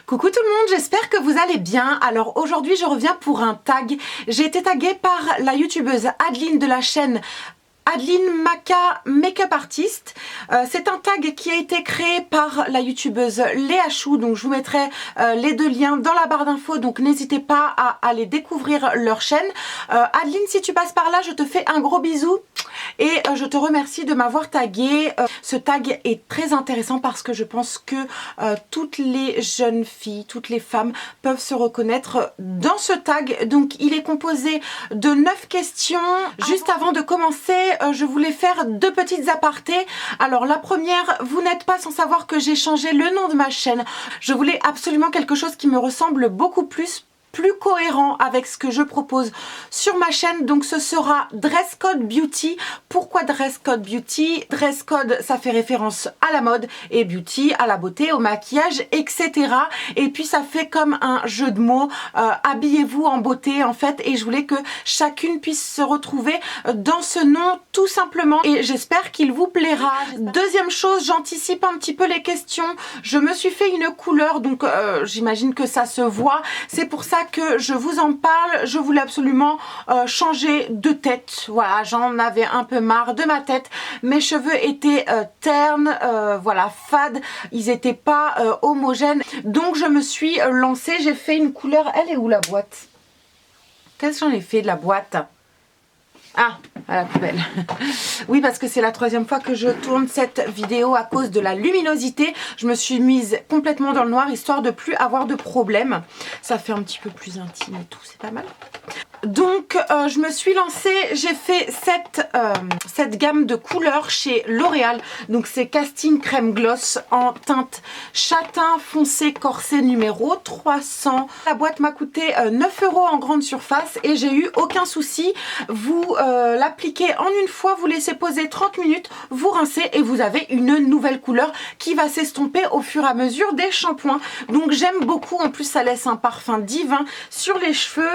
Coucou tout le monde, j'espère que vous allez bien. Alors aujourd'hui je reviens pour un tag. J'ai été taguée par la youtubeuse Adeline de la chaîne Adeline Maka Makeup Artist. C'est un tag qui a été créé par la youtubeuse Léa Chou, donc je vous mettrai les deux liens dans la barre d'infos, donc n'hésitez pas à aller découvrir leur chaîne. Adeline, si tu passes par là, je te fais un gros bisou et je te remercie de m'avoir tagué. Ce tag est très intéressant parce que je pense que toutes les jeunes filles, toutes les femmes peuvent se reconnaître dans ce tag. Donc il est composé de 9 questions. Juste avant de commencer, je voulais faire deux petites apartés. Alors la première, vous n'êtes pas sans savoir que j'ai changé le nom de ma chaîne. Je voulais absolument quelque chose qui me ressemble beaucoup plus cohérent avec ce que je propose sur ma chaîne. Donc ce sera Dress Code Beauty. Pourquoi Dress Code Beauty? Dress Code, ça fait référence à la mode, et Beauty à la beauté, au maquillage, etc. Et puis ça fait comme un jeu de mots, habillez-vous en beauté en fait, et je voulais que chacune puisse se retrouver dans ce nom tout simplement, et j'espère qu'il vous plaira. Deuxième chose, j'anticipe un petit peu les questions. Je me suis fait une couleur, donc j'imagine que ça se voit. C'est pour ça que je vous en parle. Je voulais absolument changer de tête. Voilà, j'en avais un peu marre de ma tête. Mes cheveux étaient ternes, voilà, fades. Ils n'étaient pas homogènes. Donc je me suis lancée. J'ai fait une couleur. Elle est où la boîte? Qu'est-ce que j'en ai fait de la boîte? Ah, à la poubelle. Oui, parce que c'est la troisième fois que je tourne cette vidéo à cause de la luminosité. Je me suis mise complètement dans le noir histoire de plus avoir de problème. Ça fait un petit peu plus intime et tout, c'est pas mal. Donc je me suis lancée, j'ai fait cette gamme de couleurs chez L'Oréal. Donc c'est Casting Crème Gloss en teinte châtain foncé corset numéro 300. La boîte m'a coûté 9 € en grande surface et j'ai eu aucun souci. Vous l'appliquez en une fois, vous laissez poser 30 minutes, vous rincez et vous avez une nouvelle couleur qui va s'estomper au fur et à mesure des shampoings. Donc j'aime beaucoup, en plus ça laisse un parfum divin sur les cheveux.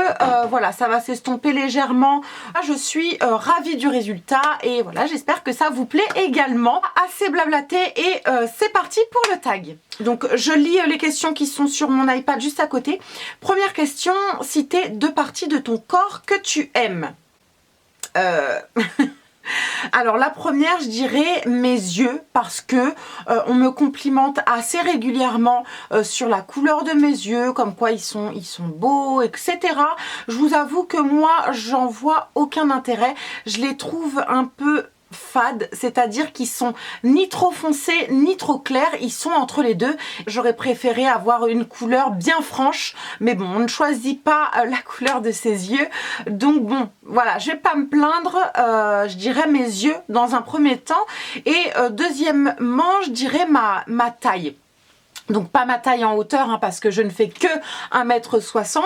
Voilà, ça va s'estomper légèrement. Je suis ravie du résultat et voilà, j'espère que ça vous plaît également. Assez blablaté et c'est parti pour le tag. Donc je lis les questions qui sont sur mon iPad juste à côté. Première question, citer deux parties de ton corps que tu aimes. Alors la première, je dirais mes yeux, parce que on me complimente assez régulièrement sur la couleur de mes yeux, comme quoi ils sont beaux, etc. Je vous avoue que moi j'en vois aucun intérêt. Je les trouve un peu fades, c'est-à-dire qu'ils sont ni trop foncés ni trop clairs, ils sont entre les deux. J'aurais préféré avoir une couleur bien franche, mais bon, on ne choisit pas la couleur de ses yeux, donc bon, voilà, je vais pas me plaindre. Je dirais mes yeux dans un premier temps, et deuxièmement, je dirais ma taille. Donc pas ma taille en hauteur, hein, parce que je ne fais que 1,60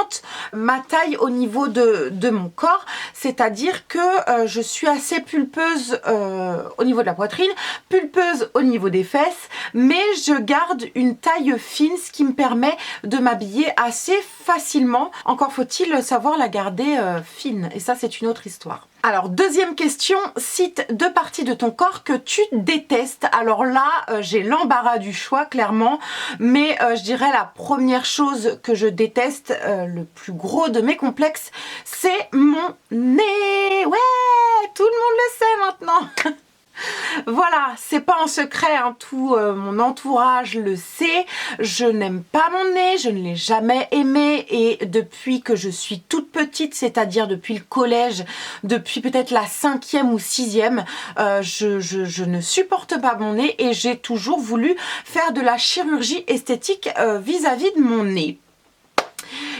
m, ma taille au niveau de mon corps, c'est-à-dire que je suis assez pulpeuse au niveau de la poitrine, pulpeuse au niveau des fesses, mais je garde une taille fine, ce qui me permet de m'habiller assez facilement. Encore faut-il savoir la garder fine, et ça c'est une autre histoire. Alors deuxième question, cite deux parties de ton corps que tu détestes. Alors là, j'ai l'embarras du choix clairement, mais je dirais la première chose que je déteste, le plus gros de mes complexes, c'est mon nez. Ouais, tout le monde le sait maintenant. Voilà, c'est pas un secret, hein, tout mon entourage le sait. Je n'aime pas mon nez, je ne l'ai jamais aimé, et depuis que je suis toute petite, c'est-à-dire depuis le collège, depuis peut-être la 5e ou 6e, je ne supporte pas mon nez, et j'ai toujours voulu faire de la chirurgie esthétique vis-à-vis de mon nez.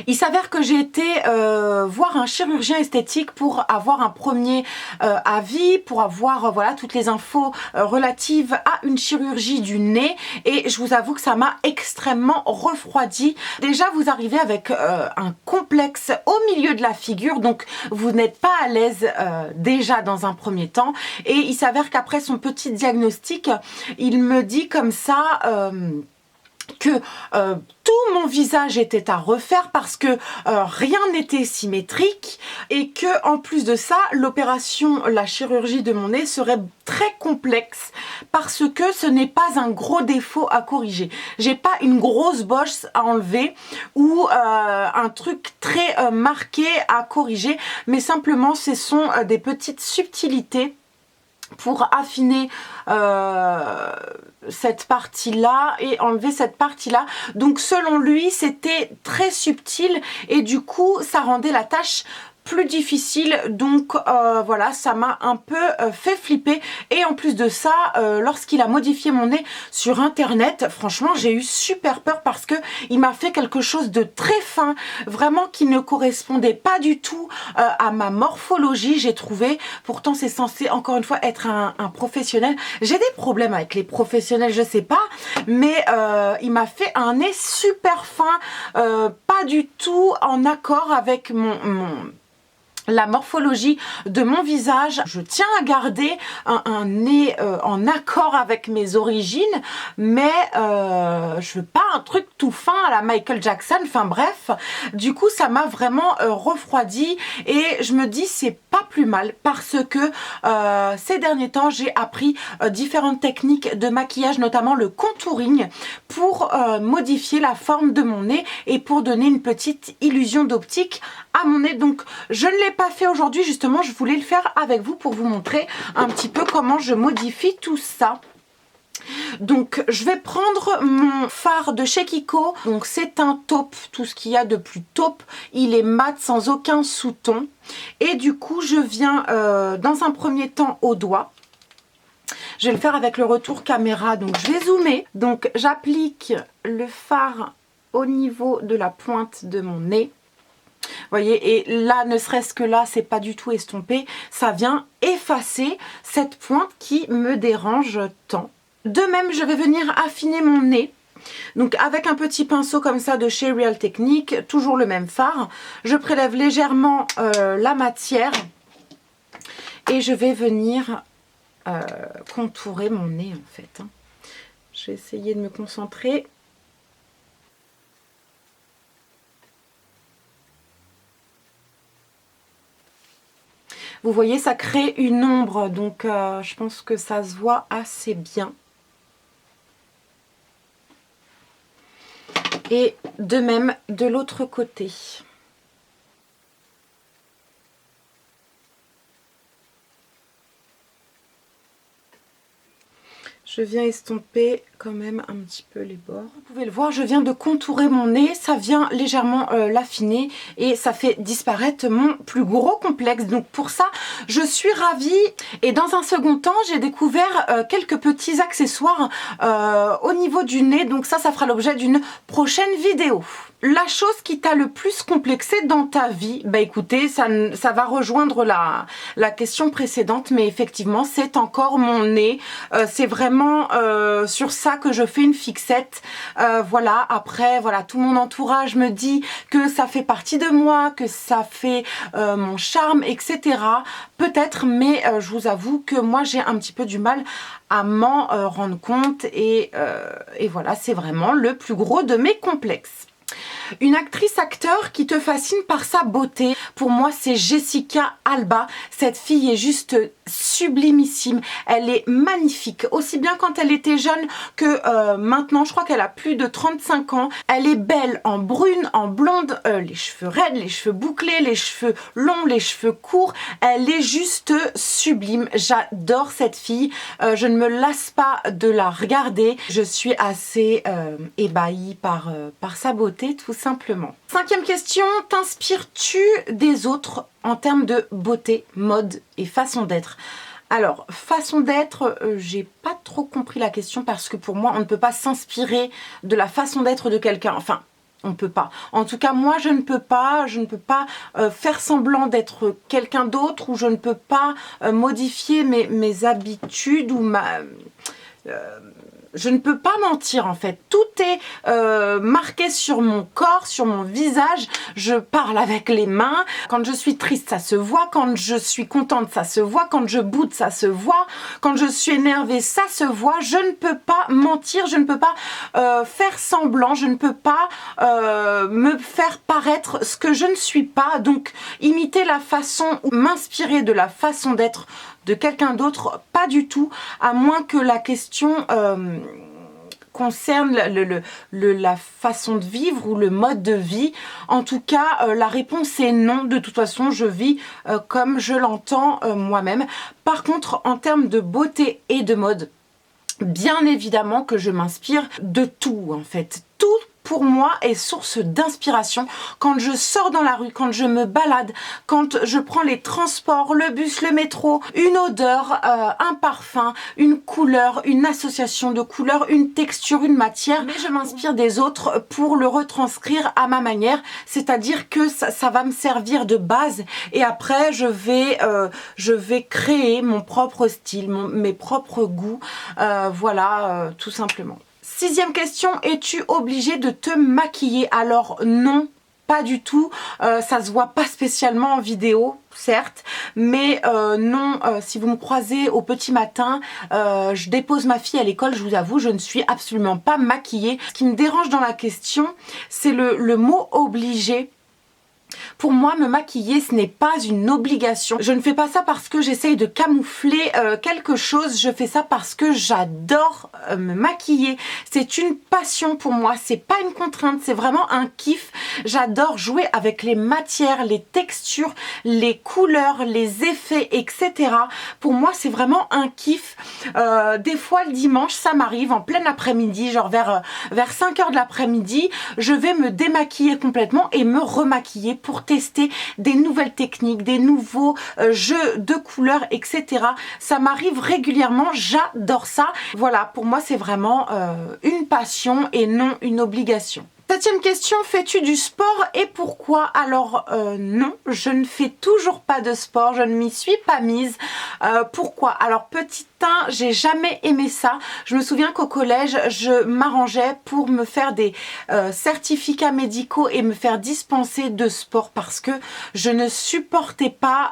Il s'avère que j'ai été voir un chirurgien esthétique pour avoir un premier avis, pour avoir voilà toutes les infos relatives à une chirurgie du nez, et je vous avoue que ça m'a extrêmement refroidi. Déjà vous arrivez avec un complexe au milieu de la figure, donc vous n'êtes pas à l'aise déjà dans un premier temps, et il s'avère qu'après son petit diagnostic, il me dit comme ça... que tout mon visage était à refaire parce que rien n'était symétrique et que en plus de ça, la chirurgie de mon nez serait très complexe parce que ce n'est pas un gros défaut à corriger. J'ai pas une grosse bosse à enlever ou un truc très marqué à corriger, mais simplement ce sont des petites subtilités pour affiner cette partie là et enlever cette partie là. Donc selon lui c'était très subtil et du coup ça rendait la tâche plus difficile, donc voilà, ça m'a un peu fait flipper. Et en plus de ça, lorsqu'il a modifié mon nez sur internet, franchement j'ai eu super peur parce que il m'a fait quelque chose de très fin, vraiment qui ne correspondait pas du tout à ma morphologie, j'ai trouvé. Pourtant c'est censé encore une fois être un professionnel. J'ai des problèmes avec les professionnels, je sais pas, mais il m'a fait un nez super fin, pas du tout en accord avec la morphologie de mon visage. Je tiens à garder un nez en accord avec mes origines, mais je veux pas un truc tout fin à la Michael Jackson, enfin bref. Du coup ça m'a vraiment refroidi et je me dis c'est pas plus mal parce que ces derniers temps j'ai appris différentes techniques de maquillage, notamment le contouring, pour modifier la forme de mon nez et pour donner une petite illusion d'optique à mon nez. Donc je ne l'ai pas fait aujourd'hui, justement je voulais le faire avec vous pour vous montrer un petit peu comment je modifie tout ça. Donc je vais prendre mon fard de chez Kiko, donc c'est un taupe, tout ce qu'il y a de plus taupe, il est mat sans aucun sous-ton et du coup je viens dans un premier temps au doigt. Je vais le faire avec le retour caméra, donc je vais zoomer. Donc j'applique le fard au niveau de la pointe de mon nez. Vous voyez, et là, ne serait-ce que là, c'est pas du tout estompé. Ça vient effacer cette pointe qui me dérange tant. De même, je vais venir affiner mon nez. Donc avec un petit pinceau comme ça de chez Real Technique, toujours le même fard. Je prélève légèrement la matière et je vais venir contourer mon nez en fait. Je vais essayer de me concentrer. Vous voyez, ça crée une ombre, donc je pense que ça se voit assez bien. Et de même de l'autre côté. Je viens estomper quand même un petit peu les bords. Vous pouvez le voir, je viens de contourer mon nez, ça vient légèrement l'affiner et ça fait disparaître mon plus gros complexe. Donc pour ça, je suis ravie. Et dans un second temps, j'ai découvert quelques petits accessoires au niveau du nez. Donc ça fera l'objet d'une prochaine vidéo. La chose qui t'a le plus complexé dans ta vie, bah écoutez, ça va rejoindre la question précédente, mais effectivement c'est encore mon nez, c'est vraiment sur ça que je fais une fixette. Voilà, après voilà, tout mon entourage me dit que ça fait partie de moi, que ça fait mon charme, etc. Peut-être, mais je vous avoue que moi j'ai un petit peu du mal à m'en rendre compte et voilà, c'est vraiment le plus gros de mes complexes. Une actrice-acteur qui te fascine par sa beauté, pour moi c'est Jessica Alba. Cette fille est juste sublimissime, elle est magnifique, aussi bien quand elle était jeune que maintenant. Je crois qu'elle a plus de 35 ans. Elle est belle en brune, en blonde, les cheveux raides, les cheveux bouclés, les cheveux longs, les cheveux courts. Elle est juste sublime, j'adore cette fille, je ne me lasse pas de la regarder. Je suis assez ébahie par sa beauté tout simplement. Cinquième question, t'inspires-tu des autres en termes de beauté, mode et façon d'être? Alors, façon d'être, j'ai pas trop compris la question parce que pour moi, on ne peut pas s'inspirer de la façon d'être de quelqu'un. Enfin, on peut pas. En tout cas, moi, je ne peux pas faire semblant d'être quelqu'un d'autre, ou je ne peux pas modifier mes habitudes ou je ne peux pas mentir en fait. Tout est marqué sur mon corps, sur mon visage. Je parle avec les mains. Quand je suis triste, ça se voit. Quand je suis contente, ça se voit. Quand je boude, ça se voit. Quand je suis énervée, ça se voit. Je ne peux pas mentir. Je ne peux pas faire semblant. Je ne peux pas me faire paraître ce que je ne suis pas. Donc, imiter la façon ou m'inspirer de la façon d'être de quelqu'un d'autre, pas du tout, à moins que la question concerne la façon de vivre ou le mode de vie. En tout cas, la réponse est non. De toute façon, je vis comme je l'entends moi-même. Par contre, en termes de beauté et de mode, bien évidemment que je m'inspire de tout en fait. Tout pour moi est source d'inspiration. Quand je sors dans la rue, quand je me balade, quand je prends les transports, le bus, le métro, une odeur, un parfum, une couleur, une association de couleurs, une texture, une matière. Mais je m'inspire des autres pour le retranscrire à ma manière. C'est-à-dire que ça va me servir de base et après je vais créer mon propre style, mes propres goûts. Voilà, tout simplement. 6e question, es-tu obligée de te maquiller? Alors non, pas du tout, ça se voit pas spécialement en vidéo, certes, mais non, si vous me croisez au petit matin, je dépose ma fille à l'école, je vous avoue, je ne suis absolument pas maquillée. Ce qui me dérange dans la question, c'est le mot obligé. Pour moi, me maquiller, ce n'est pas une obligation. Je ne fais pas ça parce que j'essaye de camoufler quelque chose. Je fais ça parce que j'adore me maquiller. C'est une passion pour moi. C'est pas une contrainte. C'est vraiment un kiff. J'adore jouer avec les matières, les textures, les couleurs, les effets, etc. Pour moi, c'est vraiment un kiff. Des fois, le dimanche, ça m'arrive en plein après-midi, genre vers 5 h de l'après-midi, je vais me démaquiller complètement et me remaquiller pour tester des nouvelles techniques, des nouveaux jeux de couleurs, etc. Ça m'arrive régulièrement, j'adore ça. Voilà, pour moi c'est vraiment une passion et non une obligation. 7e question, fais-tu du sport et pourquoi? Alors non, je ne fais toujours pas de sport, je ne m'y suis pas mise. Pourquoi? Alors petit 1, j'ai jamais aimé ça. Je me souviens qu'au collège, je m'arrangeais pour me faire des certificats médicaux et me faire dispenser de sport parce que je ne supportais pas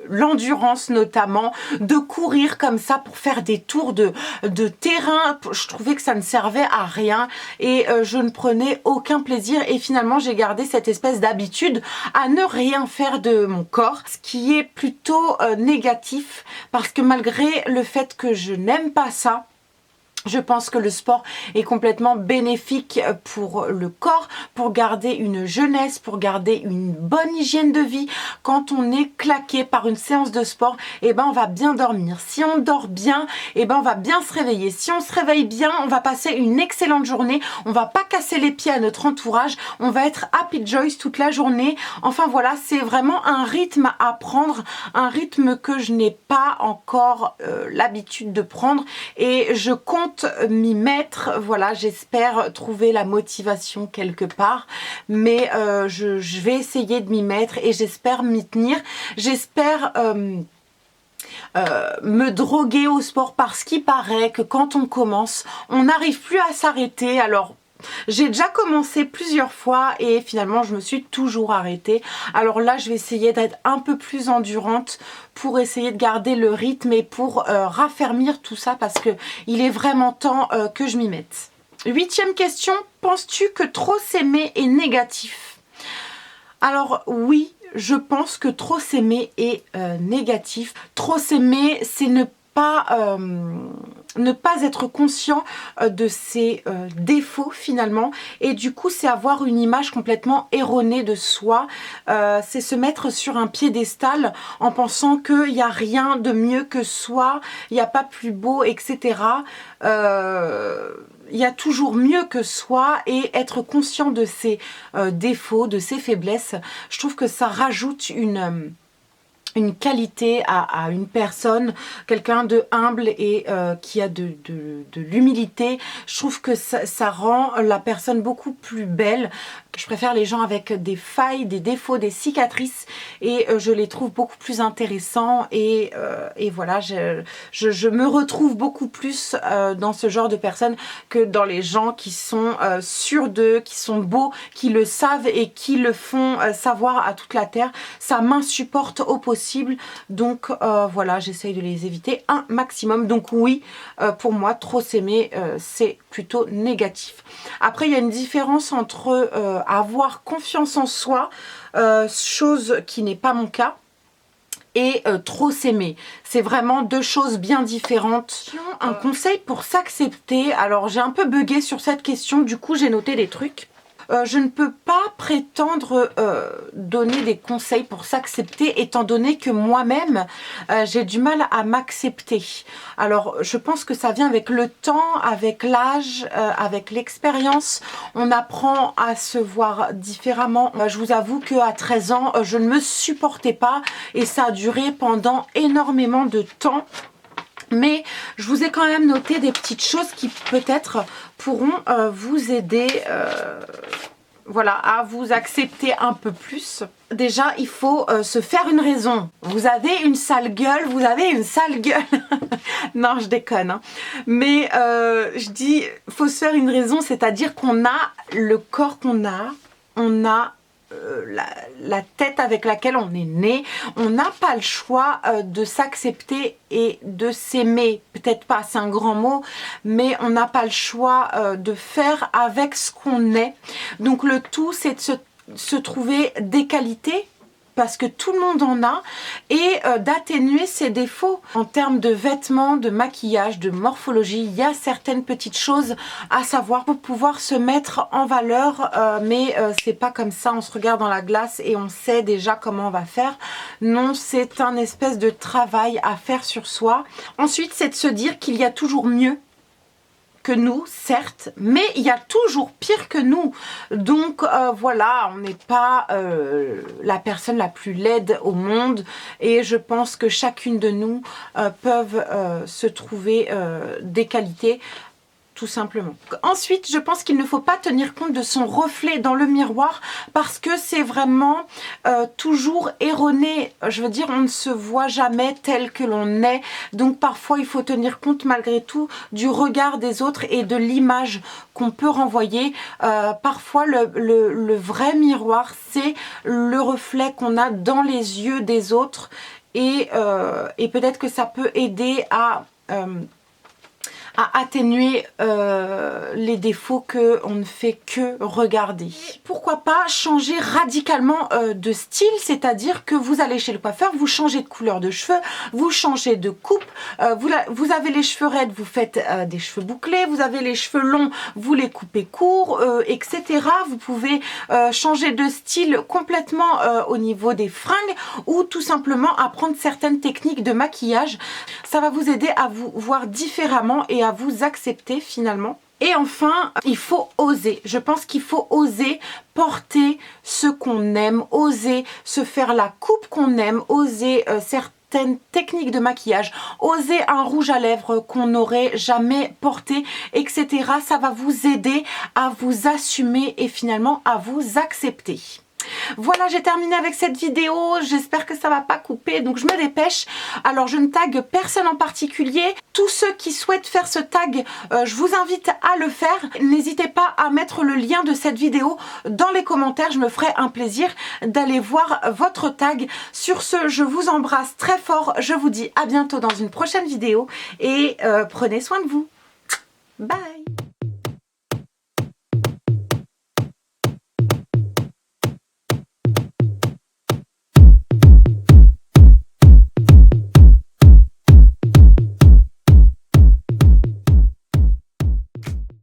l'endurance notamment, de courir comme ça pour faire des tours de terrain. Je trouvais que ça ne servait à rien et je ne prenais aucun plaisir et finalement j'ai gardé cette espèce d'habitude à ne rien faire de mon corps, ce qui est plutôt négatif parce que malgré le fait que je n'aime pas ça, je pense que le sport est complètement bénéfique pour le corps, pour garder une jeunesse, pour garder une bonne hygiène de vie. Quand on est claqué par une séance de sport, eh ben on va bien dormir. Si on dort bien, eh ben on va bien se réveiller. Si on se réveille bien, on va passer une excellente journée. On va pas casser les pieds à notre entourage. On va être happy joyce toute la journée. Enfin voilà, c'est vraiment un rythme à prendre, un rythme que je n'ai pas encore l'habitude de prendre et je compte m'y mettre. Voilà, j'espère trouver la motivation quelque part, mais je vais essayer de m'y mettre et j'espère m'y tenir. J'espère me droguer au sport parce qu'il paraît que quand on commence, on n'arrive plus à s'arrêter. Alors j'ai déjà commencé plusieurs fois et finalement je me suis toujours arrêtée. Alors là je vais essayer d'être un peu plus endurante pour essayer de garder le rythme et pour raffermir tout ça parce que il est vraiment temps que je m'y mette. 8e question, penses-tu que trop s'aimer est négatif? Alors oui, je pense que trop s'aimer est négatif. Trop s'aimer, c'est ne pas être conscient de ses défauts finalement et du coup c'est avoir une image complètement erronée de soi, c'est se mettre sur un piédestal en pensant qu'il n'y a rien de mieux que soi, il n'y a pas plus beau, etc. Il y a toujours mieux que soi et être conscient de ses défauts, de ses faiblesses, je trouve que ça rajoute une une qualité à une personne, quelqu'un de humble et qui a de l'humilité. Je trouve que ça rend la personne beaucoup plus belle. Je préfère les gens avec des failles, des défauts, des cicatrices et je les trouve beaucoup plus intéressants et voilà, je me retrouve beaucoup plus dans ce genre de personnes que dans les gens qui sont sûrs d'eux, qui sont beaux, qui le savent et qui le font savoir à toute la terre. Ça m'insupporte au possible. Donc voilà, j'essaye de les éviter un maximum. Donc oui, pour moi, trop s'aimer, c'est plutôt négatif. Après, il y a une différence entre avoir confiance en soi, chose qui n'est pas mon cas, et trop s'aimer. C'est vraiment deux choses bien différentes. Un conseil pour s'accepter. Alors j'ai un peu bugué sur cette question, du coup j'ai noté des trucs. Je ne peux pas prétendre donner des conseils pour s'accepter étant donné que moi-même j'ai du mal à m'accepter. Alors je pense que ça vient avec le temps, avec l'âge, avec l'expérience. On apprend à se voir différemment. Je vous avoue qu'à 13 ans, je ne me supportais pas et ça a duré pendant énormément de temps. Mais je vous ai quand même noté des petites choses qui peut-être pourront vous aider voilà, à vous accepter un peu plus. Déjà, il faut se faire une raison. Vous avez une sale gueule, vous avez une sale gueule. Non, je déconne. Hein. Mais je dis, faut se faire une raison, c'est-à-dire qu'on a le corps qu'on a, on a la tête avec laquelle on est né. On n'a pas le choix de s'accepter et de s'aimer. Peut-être pas, c'est un grand mot, mais on n'a pas le choix de faire avec ce qu'on est. Donc le tout, c'est de se trouver des qualités, parce que tout le monde en a, et d'atténuer ses défauts. En termes de vêtements, de maquillage, de morphologie, il y a certaines petites choses à savoir pour pouvoir se mettre en valeur, mais c'est pas comme ça, on se regarde dans la glace et on sait déjà comment on va faire. Non, c'est un espèce de travail à faire sur soi. Ensuite, c'est de se dire qu'il y a toujours mieux que nous, certes, mais il y a toujours pire que nous. Donc voilà, on n'est pas la personne la plus laide au monde et je pense que chacune de nous peuvent se trouver des qualités, tout simplement. Ensuite, je pense qu'il ne faut pas tenir compte de son reflet dans le miroir parce que c'est vraiment toujours erroné. Je veux dire, on ne se voit jamais tel que l'on est. Donc parfois, il faut tenir compte malgré tout du regard des autres et de l'image qu'on peut renvoyer. Parfois, le vrai miroir, c'est le reflet qu'on a dans les yeux des autres et peut-être que ça peut aider à atténuer les défauts qu'on ne fait que regarder. Pourquoi pas changer radicalement de style, c'est-à-dire que vous allez chez le coiffeur, vous changez de couleur de cheveux, vous changez de coupe, vous avez les cheveux raides, vous faites des cheveux bouclés, vous avez les cheveux longs, vous les coupez courts, etc. Vous pouvez changer de style complètement au niveau des fringues ou tout simplement apprendre certaines techniques de maquillage. Ça va vous aider à vous voir différemment et à vous accepter finalement. Et enfin, il faut oser. Je pense qu'il faut oser porter ce qu'on aime, oser se faire la coupe qu'on aime, oser certaines techniques de maquillage, oser un rouge à lèvres qu'on n'aurait jamais porté, etc. Ça va vous aider à vous assumer et finalement à vous accepter. Voilà, j'ai terminé avec cette vidéo, j'espère que ça va pas couper, donc je me dépêche. Alors je ne tague personne en particulier, tous ceux qui souhaitent faire ce tag, je vous invite à le faire. N'hésitez pas à mettre le lien de cette vidéo dans les commentaires, je me ferai un plaisir d'aller voir votre tag. Sur ce, je vous embrasse très fort, je vous dis à bientôt dans une prochaine vidéo et prenez soin de vous. Bye.